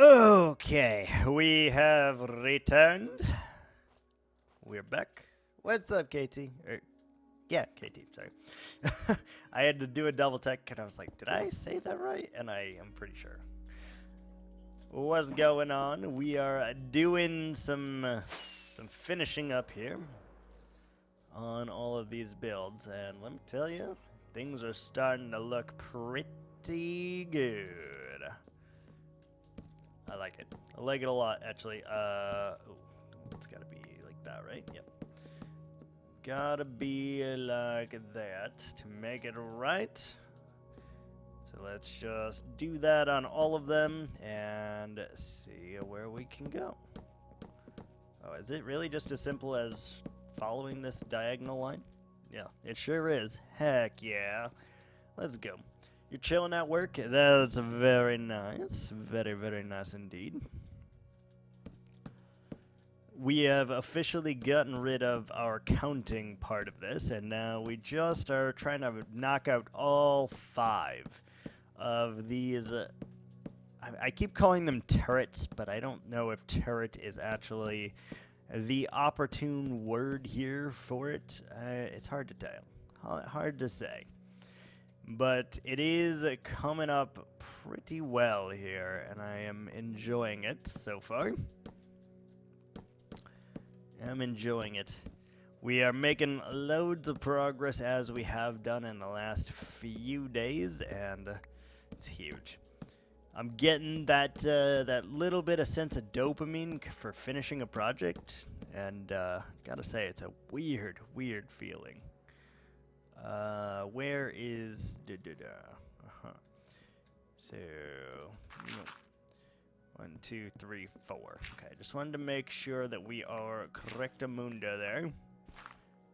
Okay, we have returned. We're back. What's up, KT? Yeah, KT, sorry. I had to do a double check and I was like, did I say that right? And I am pretty sure. What's going on? We are doing some finishing up here on all of these builds, and let me tell you, things are starting to look pretty good. I like it. I like it a lot, actually. It's gotta be like that, right? Yep. Gotta be like that to make it right. So let's just do that on all of them and see where we can go. Oh, is it really just as simple as following this diagonal line? Yeah, it sure is. Heck yeah. Let's go. You're chilling at work? That's very nice. Very, very nice indeed. We have officially gotten rid of our counting part of this, and now we just are trying to knock out all 5 of these. I keep calling them turrets, but I don't know if turret is actually the opportune word here for it. It's hard to tell. Hard to say. But it is coming up pretty well here, and I am enjoying it so far. I'm enjoying it. We are making loads of progress as we have done in the last few days, and it's huge. I'm getting that little bit of sense of dopamine for finishing a project, and gotta say, it's a weird feeling. Where is So 1, 2, 3, 4. Okay, just wanted to make sure that we are correctamundo there.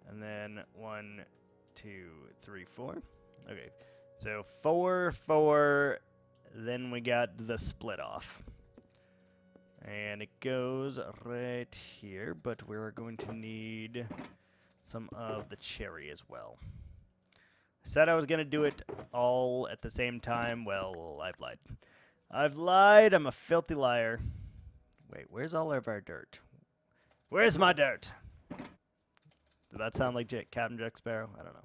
And then 1, 2, 3, 4. Okay, so 4, 4. Then we got the split off. And it goes right here, but we're going to need some of the cherry as well. I said I was going to do it all at the same time. Well, I've lied. I've lied. I'm a filthy liar. Wait, where's all of our dirt? Where's my dirt? Did that sound like Captain Jack Sparrow? I don't know.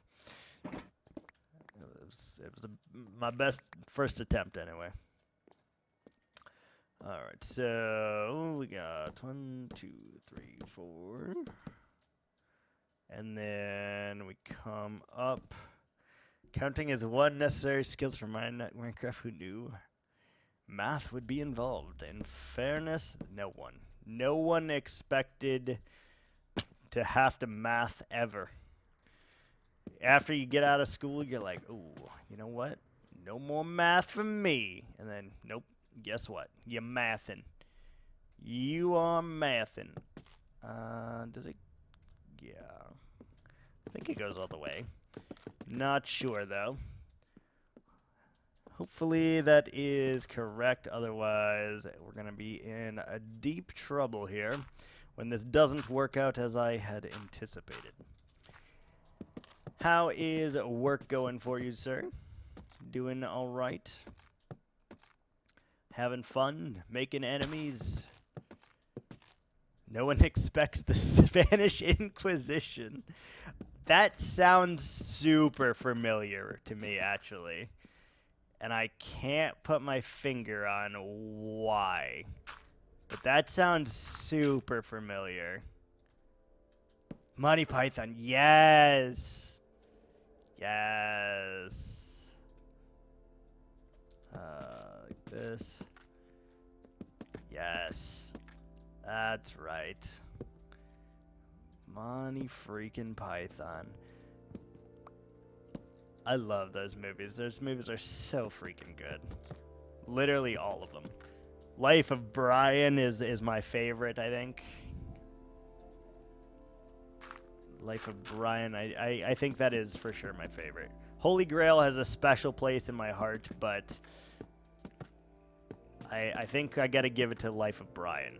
It was my best first attempt anyway. Alright, so we got 1, 2, 3, 4. And then we come up. Counting is one necessary skills for Minecraft. Who knew? Math would be involved. In fairness, no one. No one expected to have to math ever. After you get out of school, you're like, ooh, you know what? No more math for me. And then, nope, guess what? You're mathing. You are mathing. Does it? Yeah. I think it goes all the way. Not sure, though. Hopefully that is correct. Otherwise, we're going to be in a deep trouble here when this doesn't work out as I had anticipated. How is work going for you, sir? Doing all right? Having fun? Making enemies? No one expects the Spanish Inquisition. That sounds super familiar to me, actually. And I can't put my finger on why. But that sounds super familiar. Monty Python, yes! Yes! Like this. Yes. That's right. Monty freaking Python. I love those movies. Those movies are so freaking good. Literally all of them. Life of Brian is my favorite, I think. Life of Brian, I think that is for sure my favorite. Holy Grail has a special place in my heart, but I think I gotta give it to Life of Brian.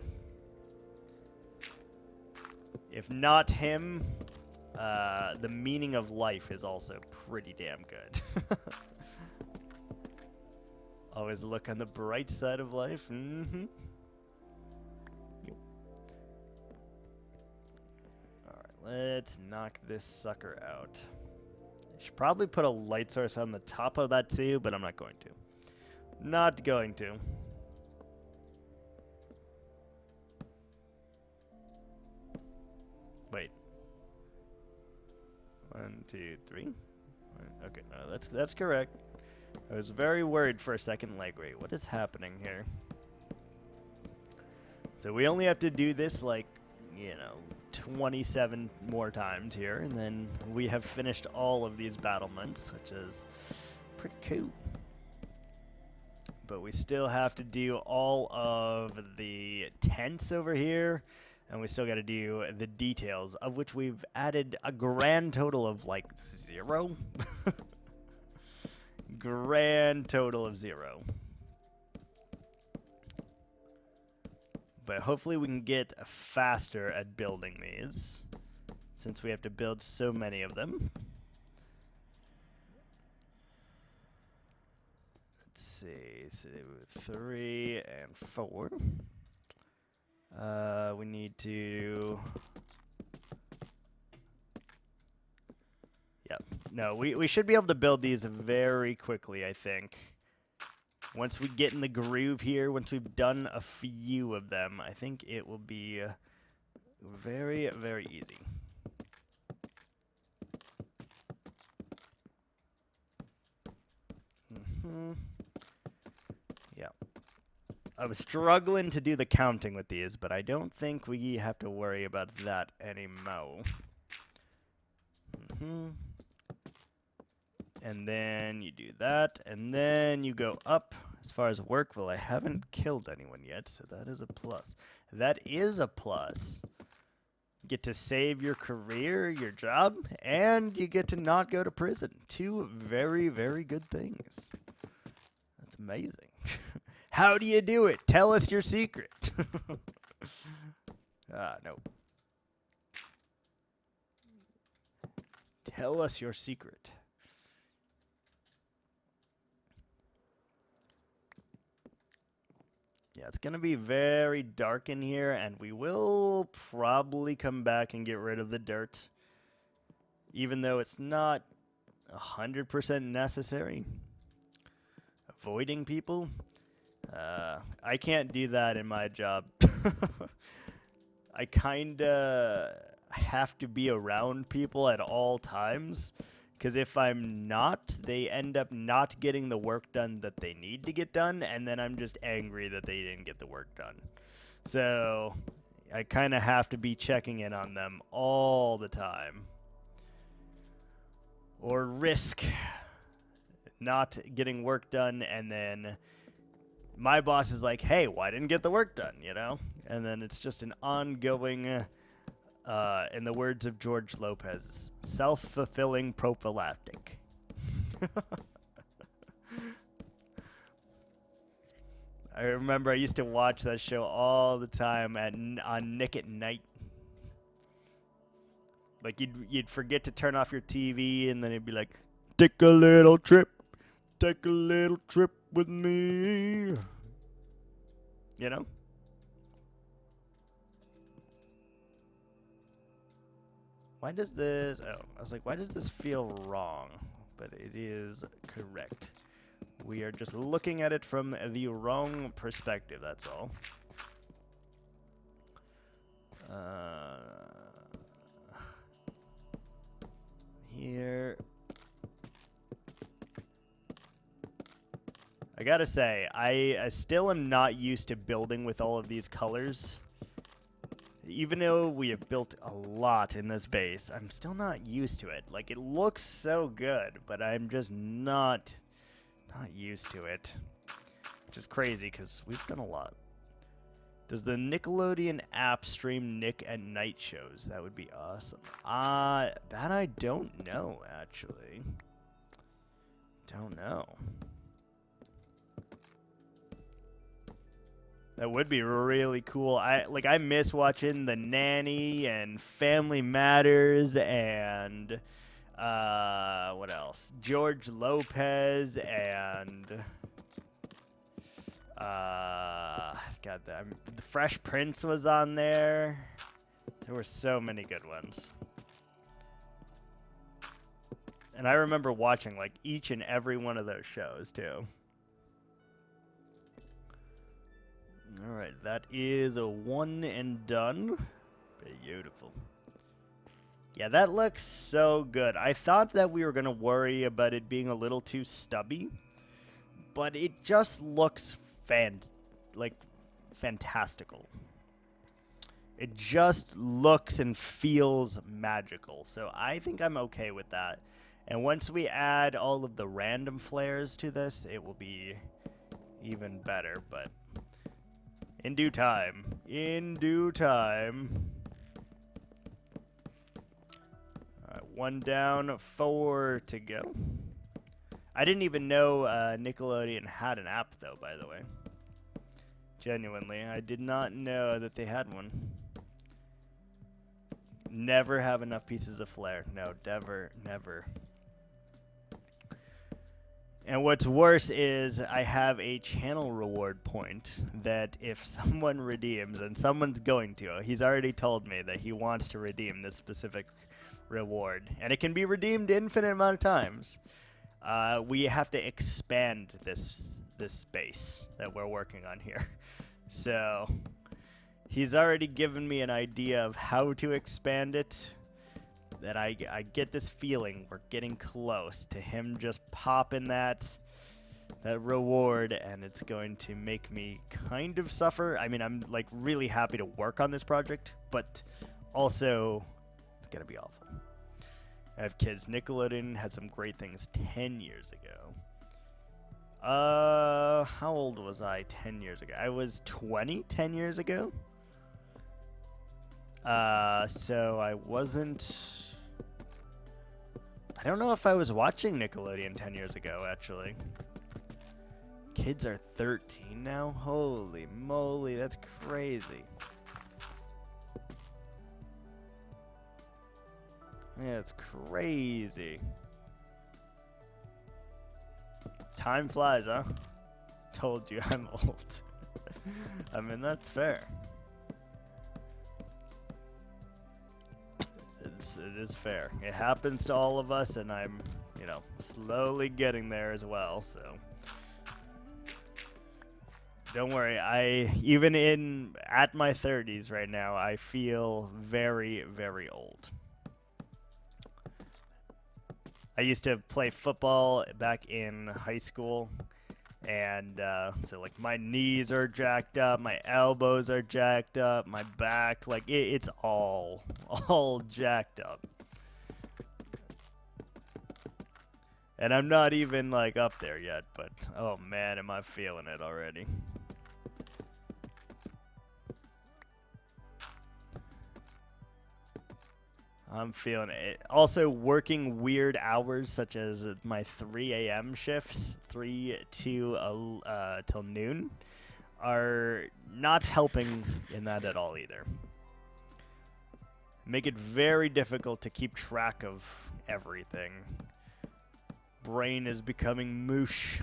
If not him, The Meaning of Life is also pretty damn good. Always look on the bright side of life. Mm-hmm. Yep. Alright, let's knock this sucker out. I should probably put a light source on the top of that too, but I'm not going to. Not going to. Wait. 1, 2, 3. Okay, no, that's correct. I was very worried for a second, like, wait, what is happening here? So we only have to do this, like, 27 more times here, and then we have finished all of these battlements, which is pretty cool. But we still have to do all of the tents over here, and we still got to do the details, of which we've added a grand total of, like, 0. Grand total of 0. But hopefully we can get faster at building these, since we have to build so many of them. Let's see, so 3 and 4. We need to... Yeah, no, we should be able to build these very quickly, I think. Once we get in the groove here, once we've done a few of them, I think it will be very, very easy. Yeah. I was struggling to do the counting with these, but I don't think we have to worry about that anymore. And then you do that, and then you go up. As far as work, well, I haven't killed anyone yet, so that is a plus. That is a plus. You get to save your career, your job, and you get to not go to prison. 2 very, very good things. That's amazing. How do you do it? Tell us your secret. No. Tell us your secret. Yeah, it's going to be very dark in here, and we will probably come back and get rid of the dirt, even though it's not 100% necessary. Avoiding people? I can't do that in my job. I kind of have to be around people at all times, because if I'm not, they end up not getting the work done that they need to get done, and then I'm just angry that they didn't get the work done. So I kind of have to be checking in on them all the time, or risk not getting work done, and then my boss is like, hey, why didn't get the work done, And then it's just an ongoing, in the words of George Lopez, self-fulfilling prophylactic. I remember I used to watch that show all the time on Nick at Night. Like, you'd forget to turn off your TV, and then it'd be like, take a little trip with me. Why does this... Oh, I was like, why does this feel wrong? But it is correct. We are just looking at it from the wrong perspective, that's all. Here. I gotta say, I still am not used to building with all of these colors. Even though we have built a lot in this base, I'm still not used to it. Like, it looks so good, but I'm just not used to it. Which is crazy, because we've done a lot. Does the Nickelodeon app stream Nick at Night shows? That would be awesome. That I don't know, actually. Don't know. That would be really cool. I miss watching The Nanny and Family Matters and what else? George Lopez and God, the Fresh Prince was on there. There were so many good ones. And I remember watching like each and every one of those shows too. All right, that is a one and done. Beautiful. Yeah, that looks so good. I thought that we were going to worry about it being a little too stubby, but it just looks fantastical. It just looks and feels magical. So I think I'm okay with that. And once we add all of the random flares to this, it will be even better. But in due time. In due time. All right, 1 down, 4 to go. I didn't even know Nickelodeon had an app, though, by the way. Genuinely, I did not know that they had one. Never have enough pieces of flair. No, never. And what's worse is I have a channel reward point that if someone redeems, and someone's going to, he's already told me that he wants to redeem this specific reward, and it can be redeemed infinite amount of times. We have to expand this space that we're working on here. So he's already given me an idea of how to expand it. That I get this feeling we're getting close to him just popping that reward, and it's going to make me kind of suffer. I mean, I'm like really happy to work on this project, but also it's gonna be awful. I have kids. Nickelodeon had some great things 10 years ago. How old was I 10 years ago? I was 20 10 years ago. So I wasn't... I don't know if I was watching Nickelodeon 10 years ago, actually. Kids are 13 now? Holy moly, that's crazy. Yeah, it's crazy. Time flies, huh? Told you I'm old. I mean, that's fair. It is fair. It happens to all of us, and I'm, slowly getting there as well, so. Don't worry, even at my 30s right now, I feel very, very old. I used to play football back in high school, and so like my knees are jacked up, my elbows are jacked up, my back, like it's all jacked up. And I'm not even like up there yet, but oh man, am I feeling it already. I'm feeling it. Also, working weird hours such as my 3 a.m. shifts, 3 to till noon, are not helping in that at all either. Make it very difficult to keep track of everything. Brain is becoming moosh.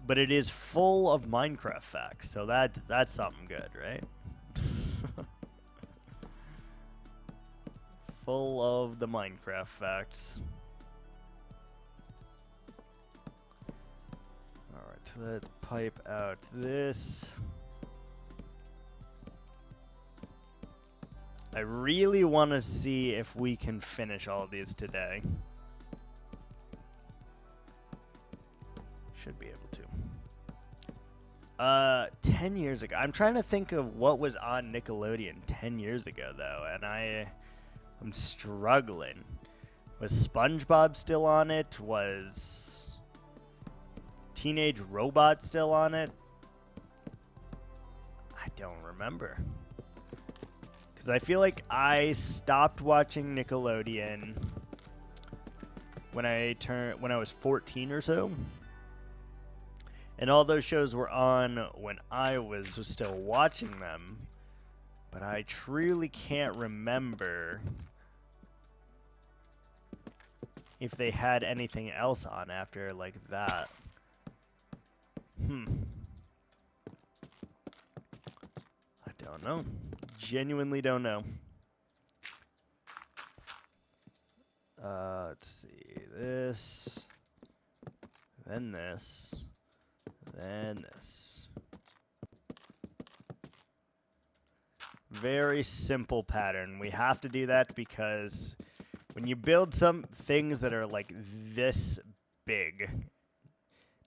But it is full of Minecraft facts, so that's something good, right? Full of the Minecraft facts. Alright, let's pipe out this. I really want to see if we can finish all of these today. Should be able to. 10 years ago. I'm trying to think of what was on Nickelodeon 10 years ago, though, and I'm struggling. Was SpongeBob still on it? Was Teenage Robot still on it? I don't remember. Because I feel like I stopped watching Nickelodeon when I was 14 or so. And all those shows were on when I was still watching them. But I truly can't remember if they had anything else on after like that. I don't know. Genuinely don't know. Let's see. This. Then this. Then this. Very simple pattern. We have to do that because when you build some things that are like this big,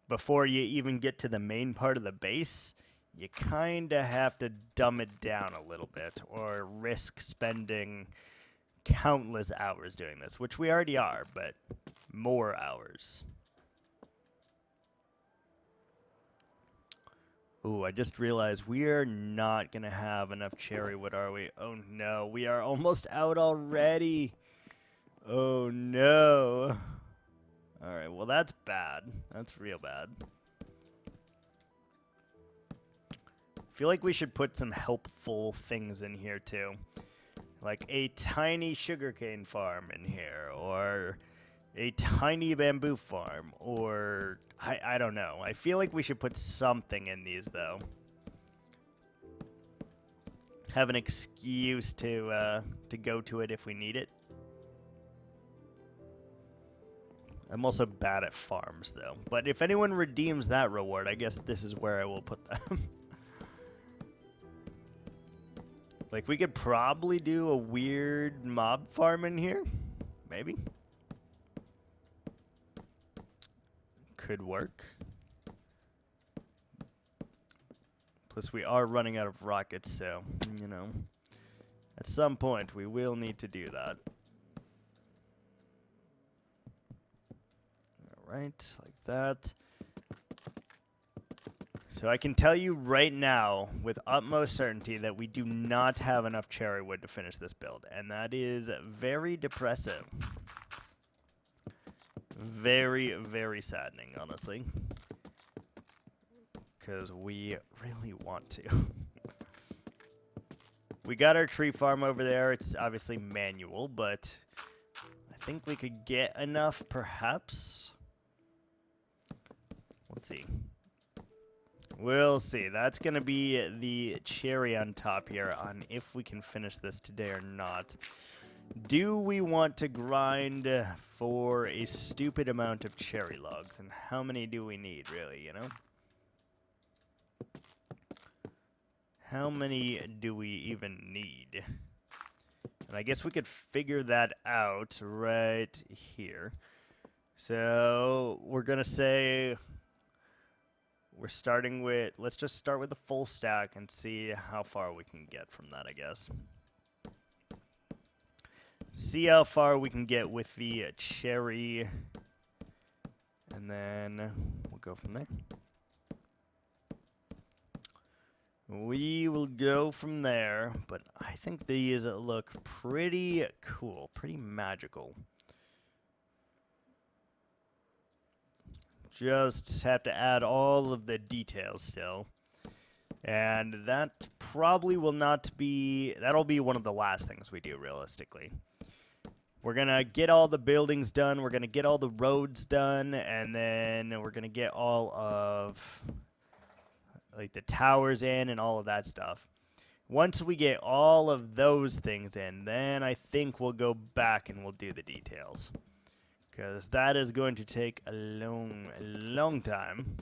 before you even get to the main part of the base, you kind of have to dumb it down a little bit or risk spending countless hours doing this, which we already are, but more hours. Ooh, I just realized we are not going to have enough cherry wood, are we? Oh no, we are almost out already. Oh no. Alright, well that's bad. That's real bad. I feel like we should put some helpful things in here too. Like a tiny sugarcane farm in here, or a tiny bamboo farm, or I don't know. I feel like we should put something in these though. Have an excuse to go to it if we need it. I'm also bad at farms though. But if anyone redeems that reward, I guess this is where I will put them. Like, we could probably do a weird mob farm in here. Maybe. Could work. Plus, we are running out of rockets, so, you know. At some point, we will need to do that. Alright, like that. So I can tell you right now, with utmost certainty, that we do not have enough cherry wood to finish this build. And that is very depressive. Very, very saddening, honestly. Because we really want to. We got our tree farm over there. It's obviously manual, but I think we could get enough, perhaps. Let's see. We'll see. That's going to be the cherry on top here on if we can finish this today or not. Do we want to grind for a stupid amount of cherry logs? And how many do we need, really, you know? How many do we even need? And I guess we could figure that out right here. So we're going to say... We're starting with, let's just start with the full stack and see how far we can get from that, I guess. See how far we can get with the cherry, and then we'll go from there. We will go from there, but I think these look pretty cool, pretty magical. Just have to add all of the details still. And that probably will not be... That'll be one of the last things we do, realistically. We're going to get all the buildings done. We're going to get all the roads done. And then we're going to get all of... like, the towers in and all of that stuff. Once we get all of those things in, then I think we'll go back and we'll do the details. Because that is going to take a long time.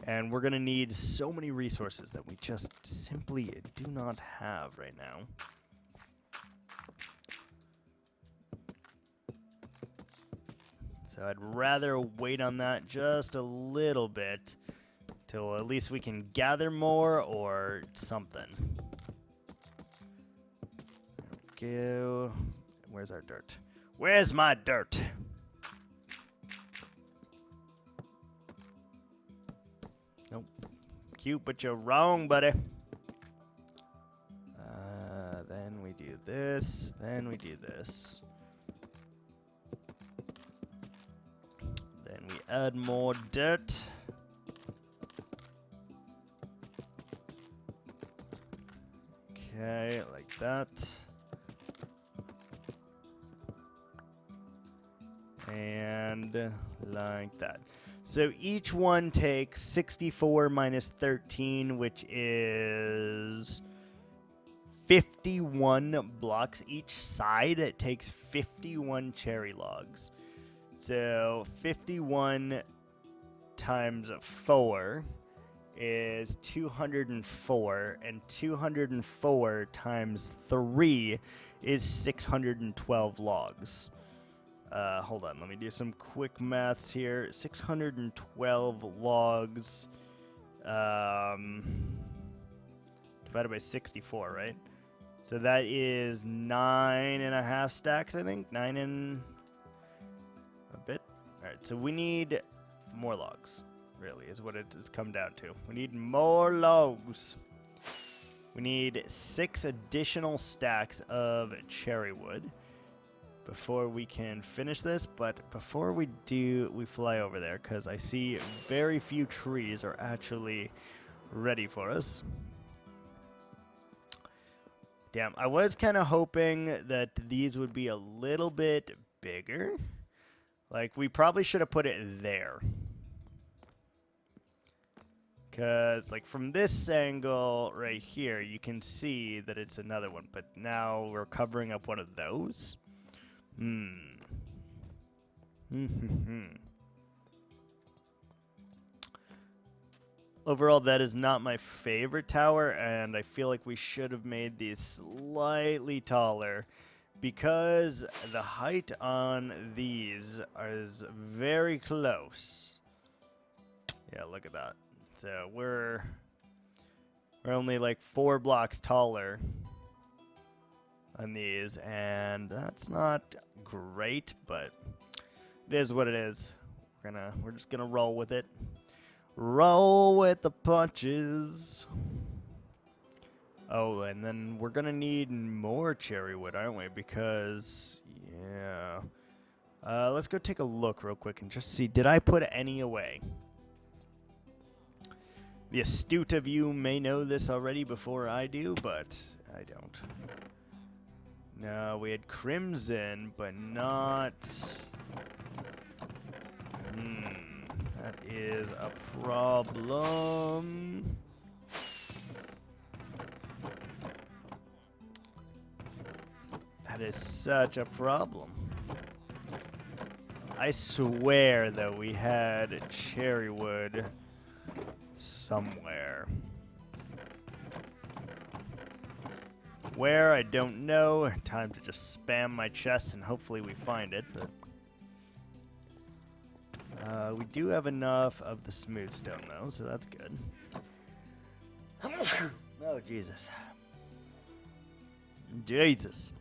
And we're going to need so many resources that we just simply do not have right now. So I'd rather wait on that just a little bit. Till at least we can gather more or something. There we go. Where's our dirt? Where's my dirt? Nope. Cute, but you're wrong, buddy. Then we do this. Then we do this. Then we add more dirt. Okay, like that. And like like that. So each one takes 64 minus 13, which is 51 blocks each side. It takes 51 cherry logs. So 51 times 4 is 204, and 204 times 3 is 612 logs. Hold on, let me do some quick maths here. 612 logs divided by 64, right? So that is 9.5 stacks, I think. 9 and a bit. All right, so we need more logs, really, is what it's come down to. We need more logs. We need 6 additional stacks of cherry wood before we can finish this. But before we do, we fly over there, because I see very few trees are actually ready for us. Damn, I was kind of hoping that these would be a little bit bigger. Like, we probably should have put it there. Because, like, from this angle right here, you can see that it's another one. But now we're covering up one of those. Overall, that is not my favorite tower, and I feel like we should have made these slightly taller, because the height on these is very close. Yeah, look at that. So we're only like 4 blocks taller on these, and that's not great, but it is what it is. We're just gonna roll with it. Roll with the punches. Oh, and then we're gonna need more cherry wood, aren't we? Because, yeah. Let's go take a look real quick and just see. Did I put any away? The astute of you may know this already before I do, but I don't. No, we had crimson, but not... That is a problem. That is such a problem. I swear that we had cherry wood somewhere. Where, I don't know. Time to just spam my chest and hopefully we find it, but... we do have enough of the smooth stone, though, so that's good. Oh, Jesus. Jesus.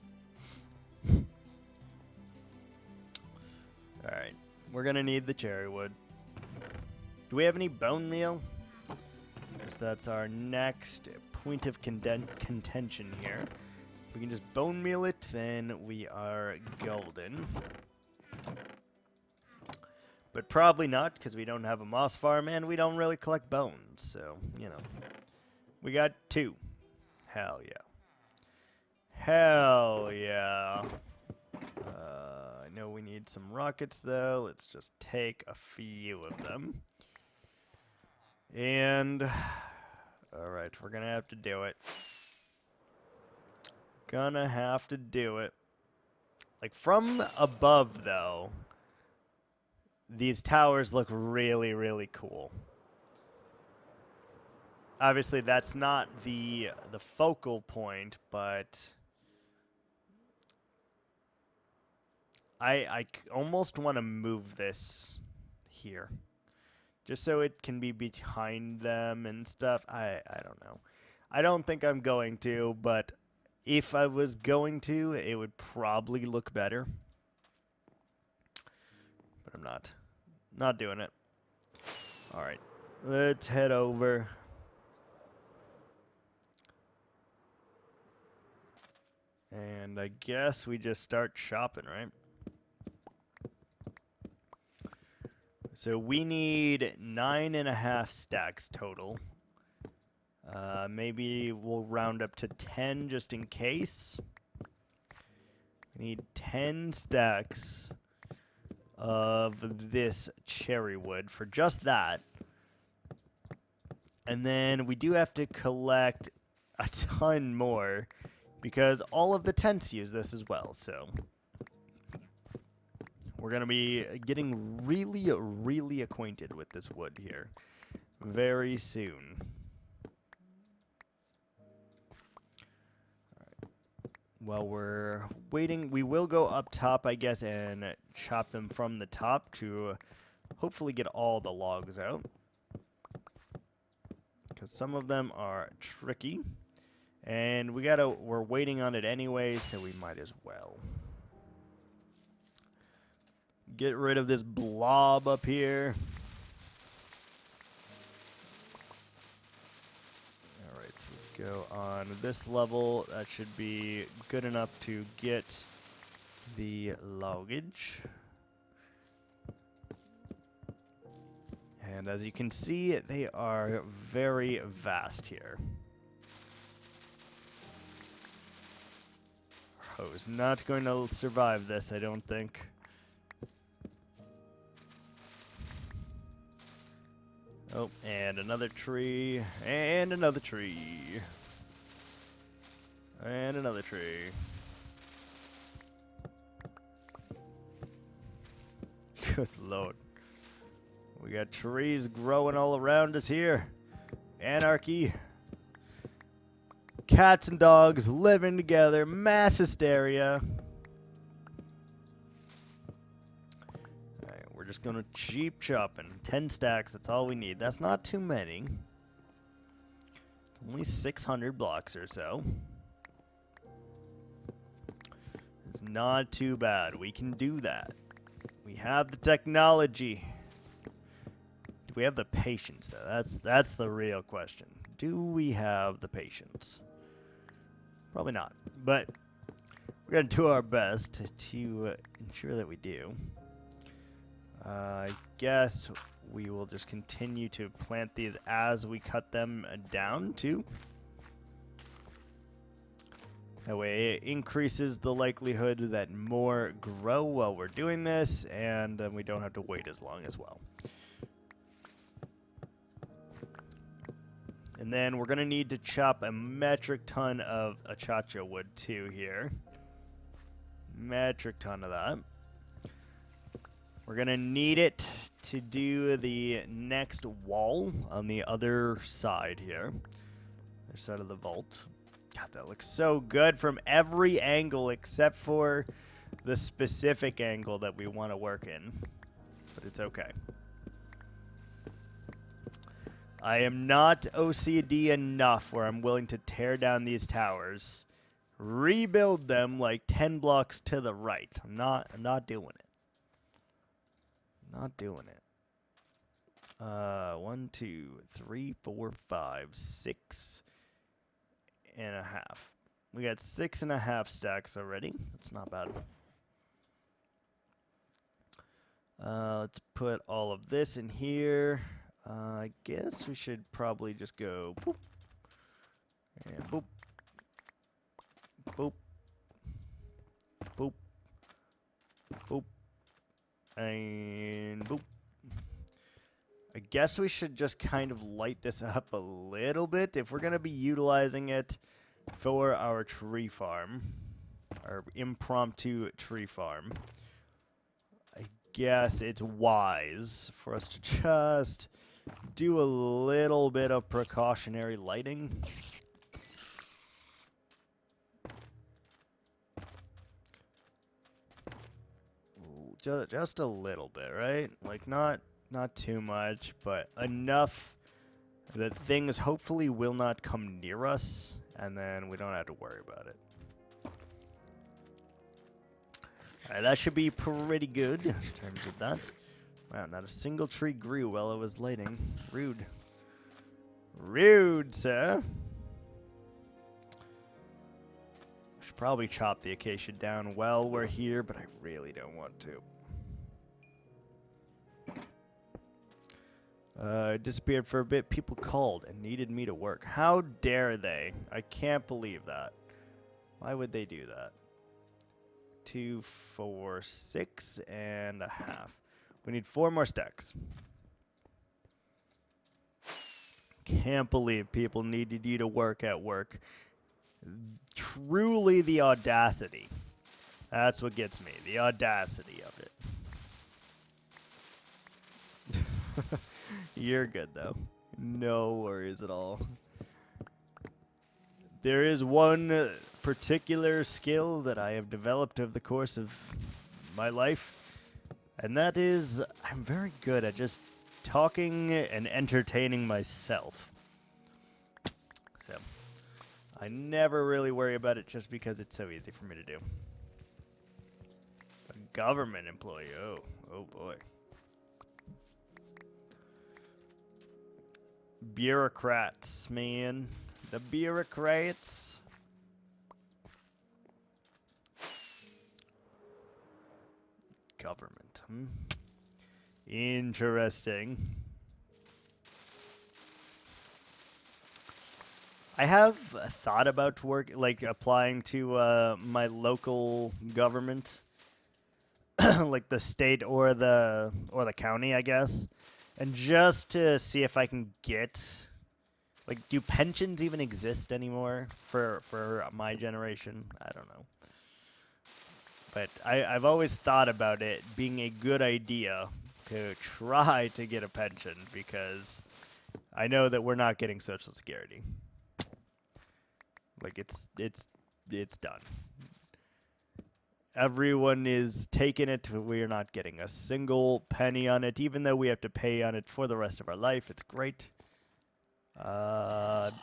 Alright, we're gonna need the cherry wood. Do we have any bone meal? Because that's our next point of contention here. If we can just bone meal it, then we are golden. But probably not, because we don't have a moss farm, and we don't really collect bones, so, you know. We got 2. Hell yeah. Hell yeah. I know we need some rockets, though. Let's just take a few of them. And, alright, we're gonna have to do it. Gonna have to do it. Like, from above, though... These towers look really, really cool. Obviously, that's not the focal point, but I almost want to move this here, just so it can be behind them and stuff. I don't know. I don't think I'm going to, but if I was going to, it would probably look better. But I'm not. Not doing it. Alright. Let's head over. And I guess we just start shopping, right? So we need 9.5 stacks total. Maybe we'll round up to 10 just in case. We need 10 stacks of this cherry wood for just that. And then we do have to collect a ton more because all of the tents use this as well. So we're going to be getting really, really acquainted with this wood here very soon. While we're waiting, we will go up top, I guess, and chop them from the top to hopefully get all the logs out. Because some of them are tricky. And we're waiting on it anyway, so we might as well. Get rid of this blob up here. Alright, so let's go on this level. That should be good enough to get the loggage. And as you can see, they are very vast here. Our hoe is not going to survive this, I don't think. Oh, and another tree, and another tree, and another tree. Good Lord. We got trees growing all around us here. Anarchy. Cats and dogs living together. Mass hysteria. Alright, we're just going to keep chopping. 10 stacks, that's all we need. That's not too many. Only 600 blocks or so. It's not too bad. We can do that. We have the technology. Do we have the patience, though? That's the real question. Do we have the patience? Probably not. But we're going to do our best to ensure that we do. I guess we will just continue to plant these as we cut them down, too. That way it increases the likelihood that more grow while we're doing this, and we don't have to wait as long as well. And then we're going to need to chop a metric ton of achacha wood too here. Metric ton of that. We're going to need it to do the next wall on the other side here. Other side of the vault. God, that looks so good from every angle except for the specific angle that we want to work in. But it's okay. I am not OCD enough where I'm willing to tear down these towers, rebuild them like 10 blocks to the right. I'm not doing it. Not doing it. 1, 2, 3, 4, 5, 6 and a half. We got 6.5 stacks already. That's not bad. Let's put all of this in here. I guess we should probably just go boop, and boop, boop, boop, boop, and boop. I guess we should just kind of light this up a little bit if we're going to be utilizing it for our tree farm, our impromptu tree farm. I guess it's wise for us to just do a little bit of precautionary lighting. Just a little bit, right? Like not too much, but enough that things hopefully will not come near us, and then we don't have to worry about it. Alright, that should be pretty good in terms of that. Wow, not a single tree grew while I was lighting. Rude. Rude, sir. Should probably chop the acacia down while we're here, but I really don't want to. I disappeared for a bit. People called and needed me to work. How dare they? I can't believe that. Why would they do that? 2, 4, 6 and a half. We need 4 more stacks. Can't believe people needed you to work at work. Truly the audacity. That's what gets me. The audacity of it. You're good, though. No worries at all. There is one particular skill that I have developed over the course of my life, and that is I'm very good at just talking and entertaining myself. So I never really worry about it just because it's so easy for me to do. A government employee, oh boy. Bureaucrats, man. The bureaucrats. Government, Interesting. I have thought about applying to my local government, like the state or the county, I guess, and just to see if I can get, like, do pensions even exist anymore for my generation? I don't know. But I've always thought about it being a good idea to try to get a pension because I know that we're not getting Social Security. Like, it's done. Everyone is taking it. We're not getting a single penny on it, even though we have to pay on it for the rest of our life. It's great.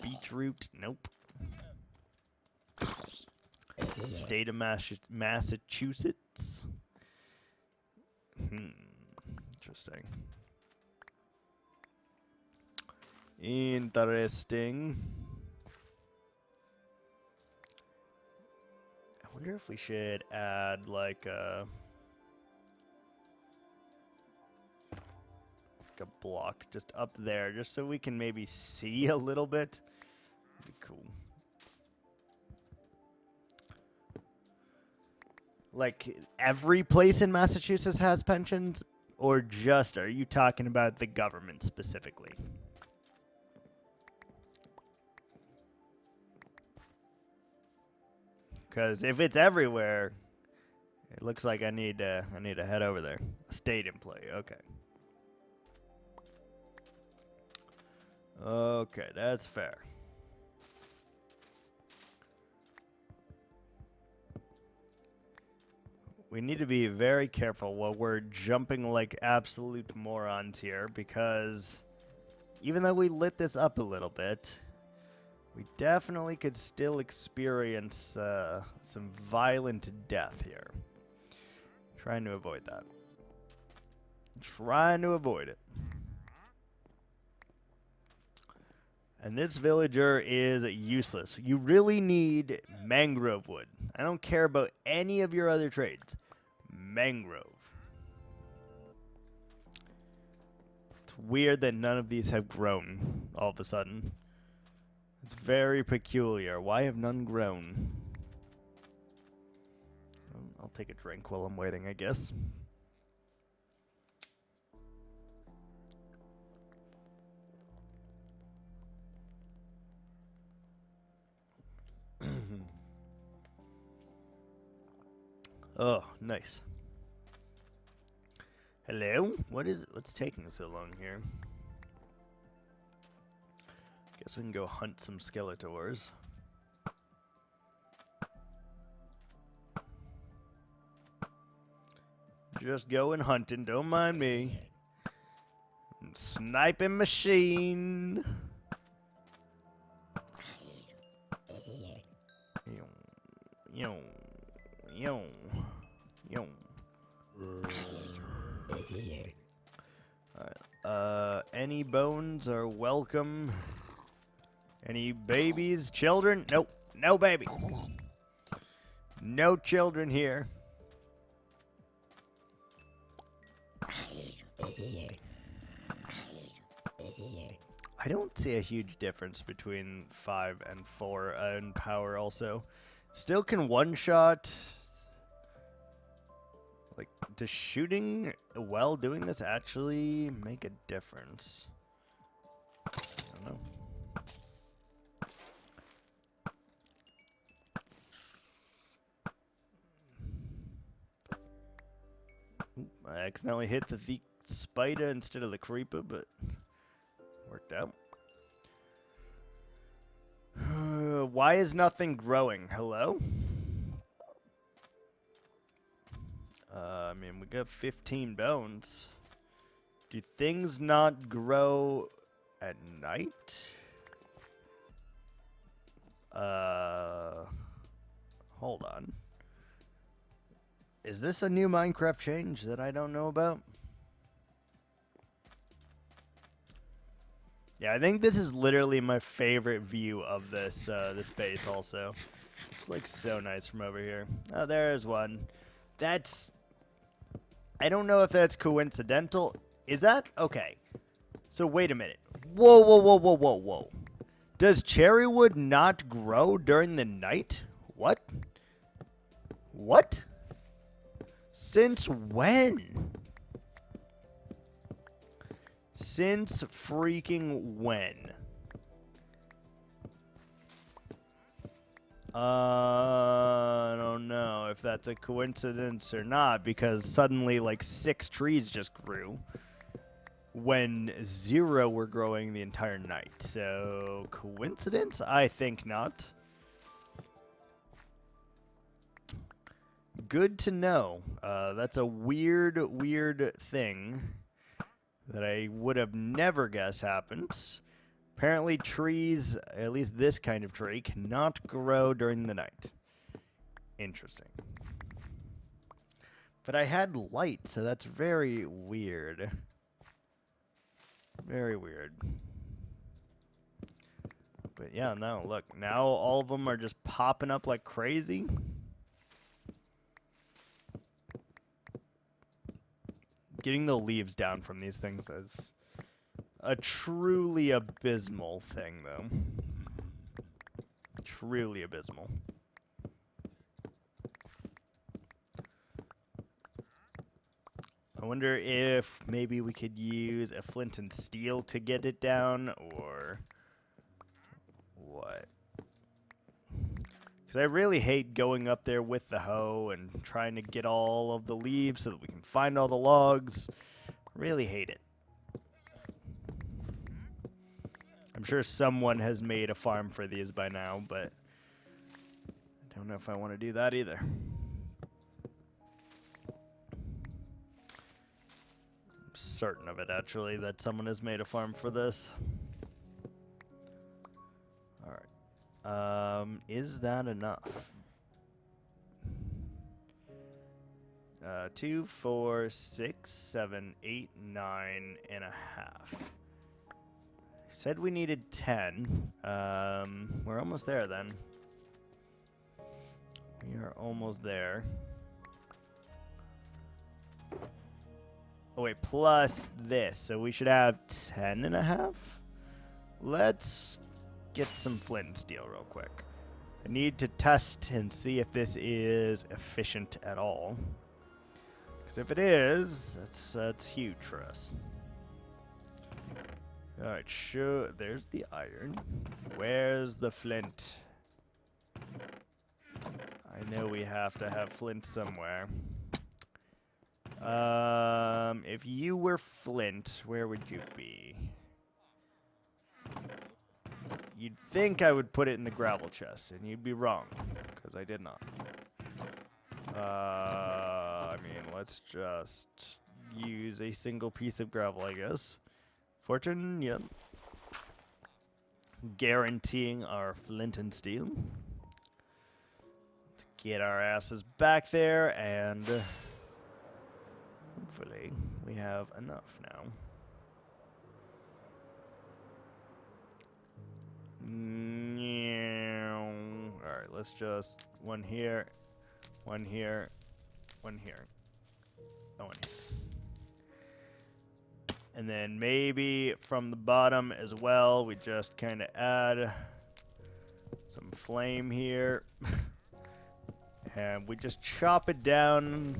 Beetroot, nope. State of Massachusetts. Interesting. Interesting. I wonder if we should add like a block just up there, just so we can maybe see a little bit. That'd be cool. Like, every place in Massachusetts has pensions, or just are you talking about the government specifically? Because if it's everywhere, it looks like I need to head over there. A state employee, okay. Okay, that's fair. We need to be very careful while we're jumping like absolute morons here, because even though we lit this up a little bit, we definitely could still experience some violent death here. Trying to avoid that. Trying to avoid it. And this villager is useless. You really need mangrove wood. I don't care about any of your other trades. Mangrove. It's weird that none of these have grown all of a sudden. It's very peculiar. Why have none grown? I'll take a drink while I'm waiting, I guess. Oh, nice. Hello? What's taking so long here? Guess we can go hunt some Skeletors. Just going hunting, don't mind me. Sniping machine. Yo. Alright, any bones are welcome. Any babies, children? Nope, no baby. No children here. I don't see a huge difference between 5 and 4 in power also. Still can one-shot Does shooting while doing this actually make a difference? I don't know. Oop, I accidentally hit the spider instead of the creeper, but worked out. Why is nothing growing? Hello? I mean, we got 15 bones. Do things not grow at night? Hold on. Is this a new Minecraft change that I don't know about? Yeah, I think this is literally my favorite view of this this base also. It's like so nice from over here. Oh, there's one. That's... I don't know if that's coincidental. Is that? Okay. So wait a minute. Whoa, whoa, whoa, whoa, whoa, whoa. Does cherrywood not grow during the night? What? What? Since when? Since freaking when? I don't know if that's a coincidence or not, because suddenly like 6 trees just grew when 0 were growing the entire night. So, coincidence? I think not. Good to know. That's a weird thing that I would have never guessed happens. Apparently trees, at least this kind of tree, cannot grow during the night. Interesting. But I had light, so that's very weird. Very weird. But yeah, no, look. Now all of them are just popping up like crazy. Getting the leaves down from these things is a truly abysmal thing, though. Truly abysmal. I wonder if maybe we could use a flint and steel to get it down, or what? Because I really hate going up there with the hoe and trying to get all of the leaves so that we can find all the logs. Really hate it. I'm sure someone has made a farm for these by now, but I don't know if I want to do that either. I'm certain of it, actually, that someone has made a farm for this. Alright. Is that enough? 2, 4, 6, 7, 8, 9 and a half. Said we needed 10. We're almost there then. We are almost there. Oh wait, plus this. So we should have 10 and a half. Let's get some flint and steel real quick. I need to test and see if this is efficient at all. Because if it is, that's huge for us. Alright, sure. There's the iron. Where's the flint? I know we have to have flint somewhere. If you were flint, where would you be? You'd think I would put it in the gravel chest, and you'd be wrong, because I did not. I mean, let's just use a single piece of gravel, I guess. Fortune, yep. Guaranteeing our flint and steel. Let's get our asses back there, and hopefully we have enough now. Alright, let's just one here, one here, one here, and one here. And then maybe from the bottom as well, we just kind of add some flame here. And we just chop it down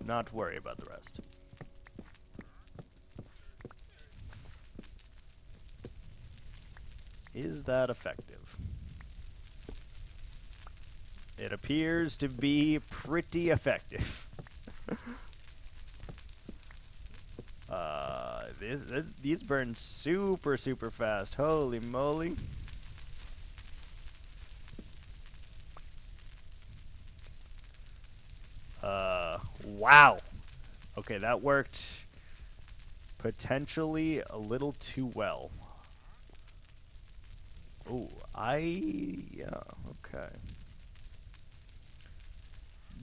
not worry about the rest. Is that effective? It appears to be pretty effective. These burn super fast. Holy moly. Wow. Okay, that worked potentially a little too well. Oh, yeah, okay.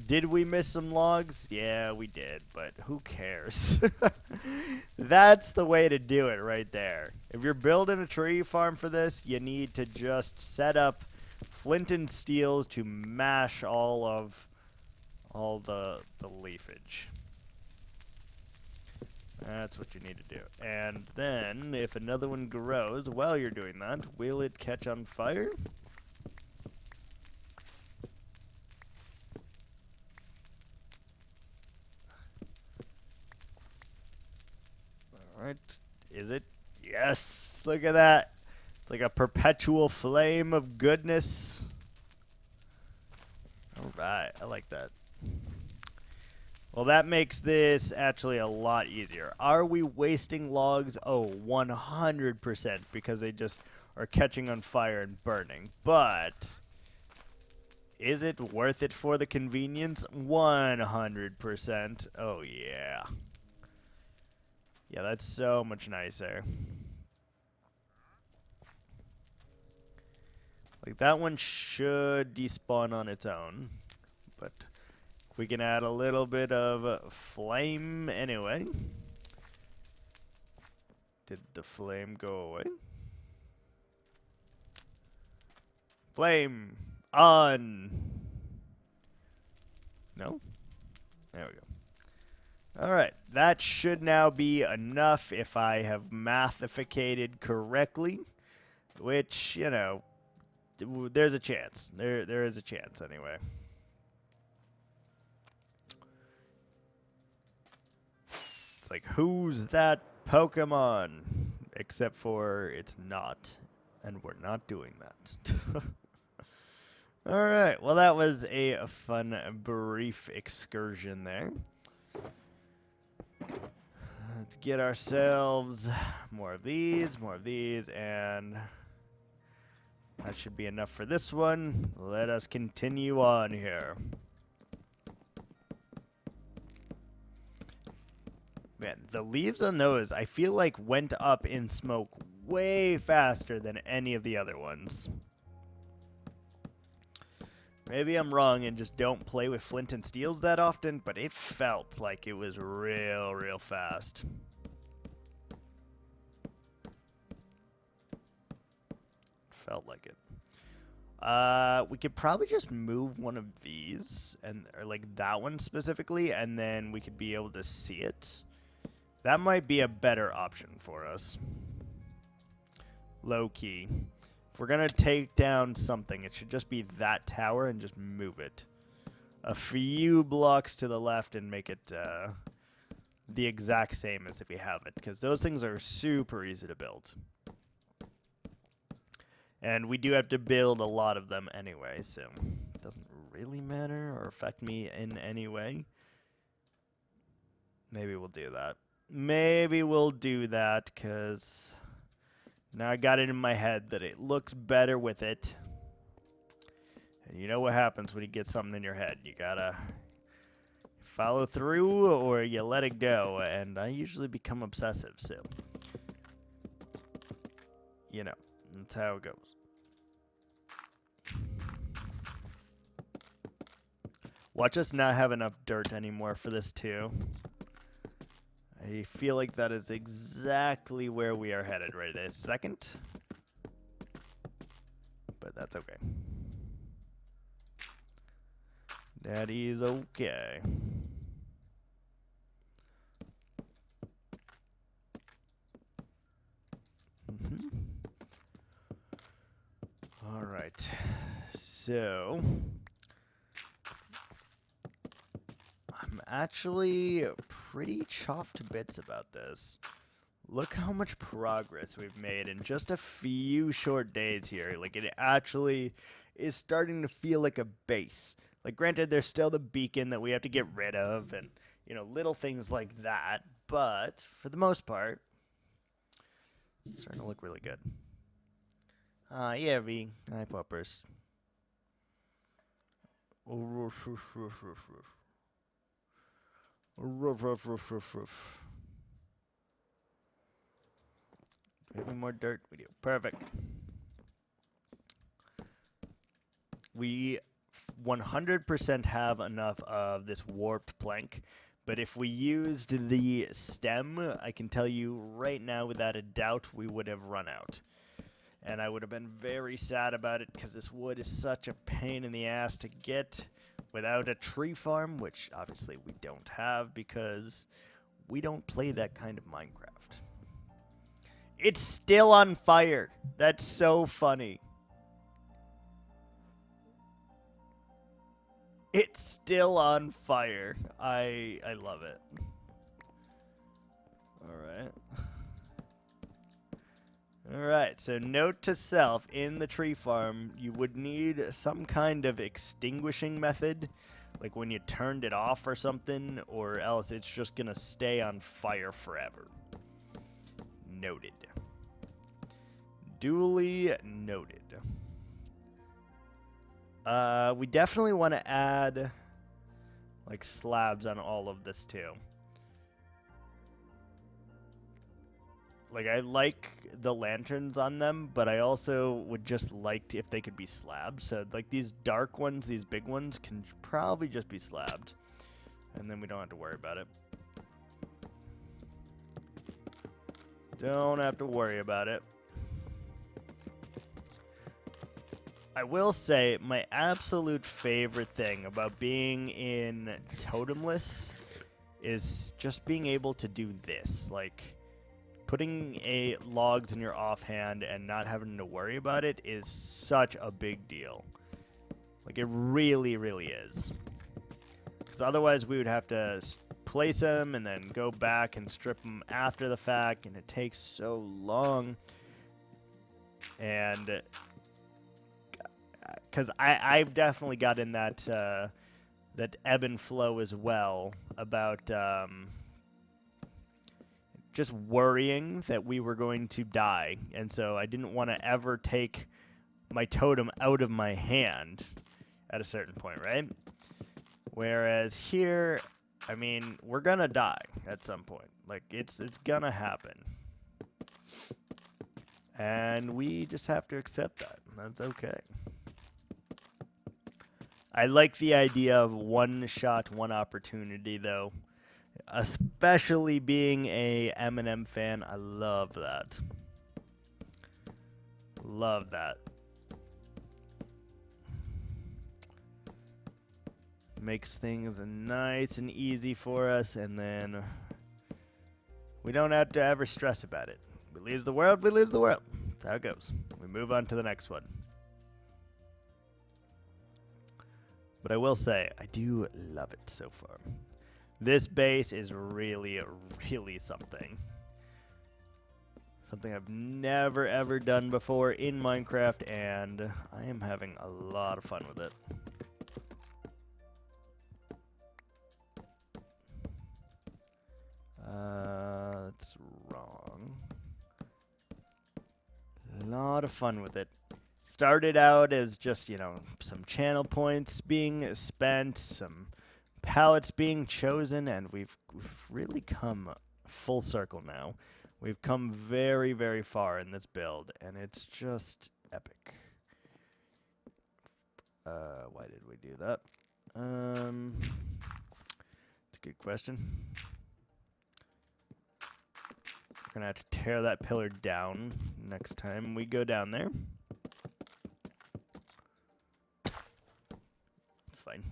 Did we miss some logs? Yeah, we did, but who cares? That's the way to do it right there. If you're building a tree farm for this, you need to just set up flint and steel to mash all the leafage. That's what you need to do. And then, if another one grows while you're doing that, will it catch on fire? Alright. Is it? Yes! Look at that! It's like a perpetual flame of goodness. Alright, I like that. Well, that makes this actually a lot easier. Are we wasting logs? Oh, 100%, because they just are catching on fire and burning. But is it worth it for the convenience? 100%. Oh, yeah. Yeah, that's so much nicer. Like, that one should despawn on its own, but we can add a little bit of flame anyway. Did the flame go away? Flame on. No? There we go. Alright, that should now be enough if I have mathificated correctly, which, you know, there's a chance. There is a chance anyway. It's like, who's that Pokemon? Except for it's not, and we're not doing that. Alright, well that was a fun, brief excursion there. Let's get ourselves more of these, and that should be enough for this one. Let us continue on here. Man, the leaves on those, I feel like went up in smoke way faster than any of the other ones. Maybe I'm wrong and just don't play with flint and steels that often, but it felt like it was real fast. Felt like it. We could probably just move one of these, or like that one specifically, and then we could be able to see it. That might be a better option for us. Low key. If we're going to take down something, it should just be that tower and just move it a few blocks to the left and make it the exact same as if we have it, because those things are super easy to build. And we do have to build a lot of them anyway, so it doesn't really matter or affect me in any way. Maybe we'll do that. Maybe we'll do that, because now I got it in my head that it looks better with it. And you know what happens when you get something in your head. You gotta follow through or you let it go. And I usually become obsessive, so you know, that's how it goes. Watch us not have enough dirt anymore for this too. I feel like that is exactly where we are headed right this second. But that's okay. That is okay. All right. So I'm actually pretty chuffed to bits about this. Look how much progress we've made in just a few short days here. Like, it actually is starting to feel like a base. Like, granted, there's still the beacon that we have to get rid of and, you know, little things like that. But, for the most part, it's starting to look really good. Yeah, V. Hi, Poppers. Do we have any more dirt? We do. Perfect. We 100% have enough of this warped plank, but if we used the stem, I can tell you right now without a doubt we would have run out. And I would have been very sad about it because this wood is such a pain in the ass to get without a tree farm, which obviously we don't have because we don't play that kind of Minecraft. It's still on fire. That's so funny. It's still on fire. I love it. Alright. Alright, so note to self, in the tree farm, you would need some kind of extinguishing method, like when you turned it off or something, or else it's just gonna stay on fire forever. Noted. Duly noted. We definitely want to add, like, slabs on all of this, too. Like, I like the lanterns on them, but I also would just like if they could be slabbed. So, like, these dark ones, these big ones, can probably just be slabbed. And then we don't have to worry about it. Don't have to worry about it. I will say, my absolute favorite thing about being in Totemless is just being able to do this. Like, putting logs in your offhand and not having to worry about it is such a big deal. Like, it really, really is. Because otherwise we would have to place them and then go back and strip them after the fact, and it takes so long. And because I've definitely got in that that ebb and flow as well about just worrying that we were going to die, and so I didn't want to ever take my totem out of my hand at a certain point, right? Whereas here, I mean, we're gonna die at some point. Like, it's gonna happen. And we just have to accept that. That's okay. I like the idea of one shot, one opportunity, though. Especially being a Eminem fan, I love that. Love that. Makes things nice and easy for us, and then we don't have to ever stress about it. We lose the world, we lose the world. That's how it goes. We move on to the next one. But I will say, I do love it so far. This base is really, really something. Something I've never, ever done before in Minecraft, and I am having a lot of fun with it. That's wrong. A lot of fun with it. Started out as just, you know, some channel points being spent, some pallets being chosen, and we've really come full circle now. We've come very, very far in this build, and it's just epic. Why did we do that? It's a good question. We're gonna have to tear that pillar down next time we go down there. It's fine.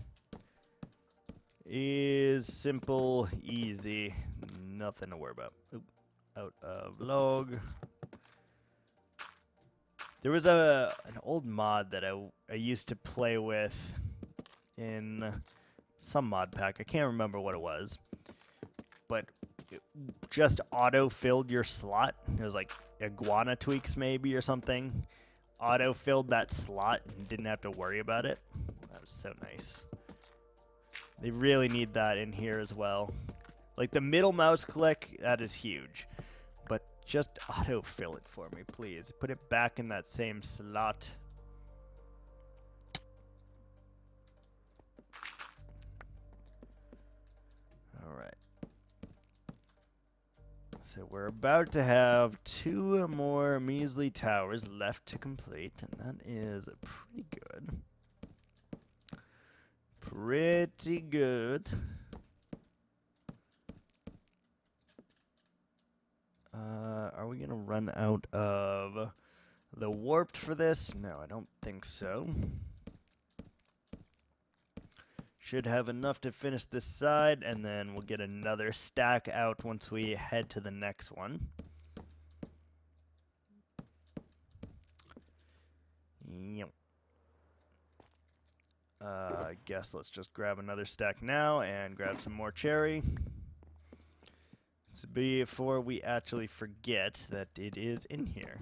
Is simple, easy, nothing to worry about. Oop. Out of log. There was an old mod that I used to play with in some mod pack. I can't remember what it was. But it just auto-filled your slot. It was like iguana tweaks maybe or something. Auto-filled that slot and didn't have to worry about it. That was so nice. They really need that in here as well. Like the middle mouse click, that is huge. But just auto-fill it for me, please. Put it back in that same slot. Alright. So we're about to have 2 more measly towers left to complete, and that is pretty good. Pretty good. Are we going to run out of the warped for this? No, I don't think so. Should have enough to finish this side, and then we'll get another stack out once we head to the next one. Yep. I guess let's just grab another stack now and grab some more cherry. So before we actually forget that it is in here.